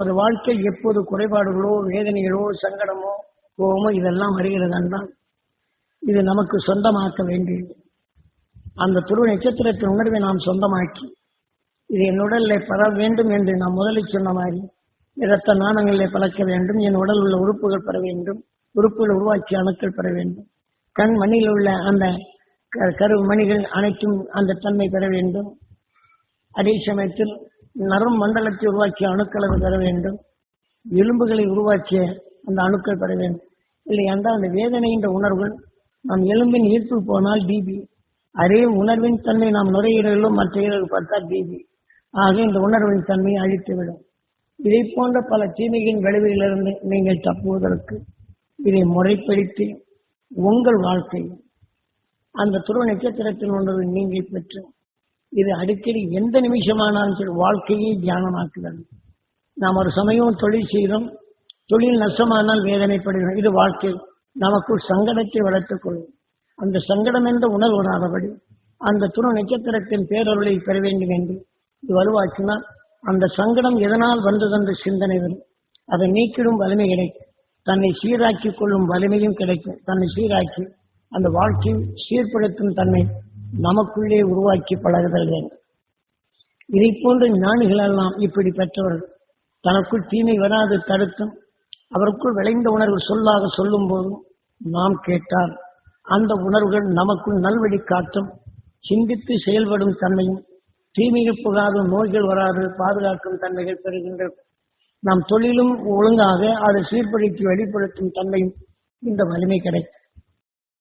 ஒரு வாழ்க்கையில் எப்போது குறைபாடுகளோ வேதனைகளோ சங்கடமோ கோபமோ இதெல்லாம் வருகிறது என்றால் இது நமக்கு சொந்தமாக்க வேண்டியது. அந்த துருவ நட்சத்திரத்தின் உணர்வை நாம் சொந்தமாக்கி இது என் உடலில் பரவ வேண்டும் என்று நாம் முதலில் சொன்ன மாதிரி இரத்த நாணங்களிலே பழக்க வேண்டும். என் உடல் உள்ள உறுப்புகள் பெற வேண்டும். உறுப்புகள் உருவாக்கிய அணுக்கள் பெற வேண்டும். கண் மணியில் உள்ள அந்த கரு மணிகள் அனைத்தும் அந்த தன்மை பெற வேண்டும். அதே சமயத்தில் நரம் மண்டலத்தை உருவாக்கிய அணுக்களை பெற வேண்டும். எலும்புகளை உருவாக்கிய அந்த அணுக்கள் பெற வேண்டும். இல்லை என்றால் அந்த வேதனை என்ற உணர்வுகள் நாம் எலும்பின் ஈர்ப்பு போனால் டிபி, அதே உணர்வின் தன்மை நாம் நுரையீரலும் மற்ற ஈரல் பார்த்தா டிபி. ஆக இந்த உணர்வின் தன்மையை அழித்துவிடும். இதை போன்ற பல தீமைகளின் விளைவுகளிலிருந்து நீங்கள் தப்புவதற்கு இதை முறைப்படுத்தி உங்கள் வாழ்க்கையில் அந்த துருவ நட்சத்திரத்தின் உணர்வை நீங்கள் பெற்று இது அடிக்கடி எந்த நிமிஷமானாலும் சரி வாழ்க்கையை தியானமாக்குகிறது. நாம் ஒரு சமயம் தொழில் செய்கிறோம், தொழில் நஷ்டமானால் வேதனைப்படுகிறோம். இது வாழ்க்கை. நமக்குள் சங்கடத்தை வளர்த்துக் கொள்ளும். அந்த சங்கடம் என்ற உணர்வு வராதபடி அந்த துருவ நட்சத்திரத்தின் பேரருளை பெற வேண்டும் என்று இது வலுவாக்கினால் அந்த சங்கடம் எதனால் வந்ததென்ற சிந்தனை வரும். அதை நீக்கிடும் வலிமை கிடைக்கும். தன்னை சீராக்கிக் கொள்ளும் வலிமையும் கிடைக்கும். தன்னை சீராக்கி அந்த வாழ்க்கையை சீர்படுத்தும் தன்மை நமக்குள்ளே உருவாக்கி பழகுதல் வேண்டும். இதை போன்ற ஞானிகளெல்லாம் இப்படி பெற்றவர்கள் தனக்குள் தீமை வராது தடுத்தும் அவருக்குள் விளைந்த உணர்வு சொல்லாக சொல்லும் போதும் நாம் கேட்டால் அந்த உணர்வுகள் நமக்குள் நல்வழி காட்டும். சிந்தித்து செயல்படும் தன்மையும் தீமைகள் புகாது நோய்கள் வராது பாதுகாக்கும் தன்மைகள் பெறுகின்றது. நாம் தொழிலும் ஒழுங்காக அதை சீர்படுத்தி வெளிப்படுத்தும் தன்மையும் இந்த வலிமை கிடைக்கும்.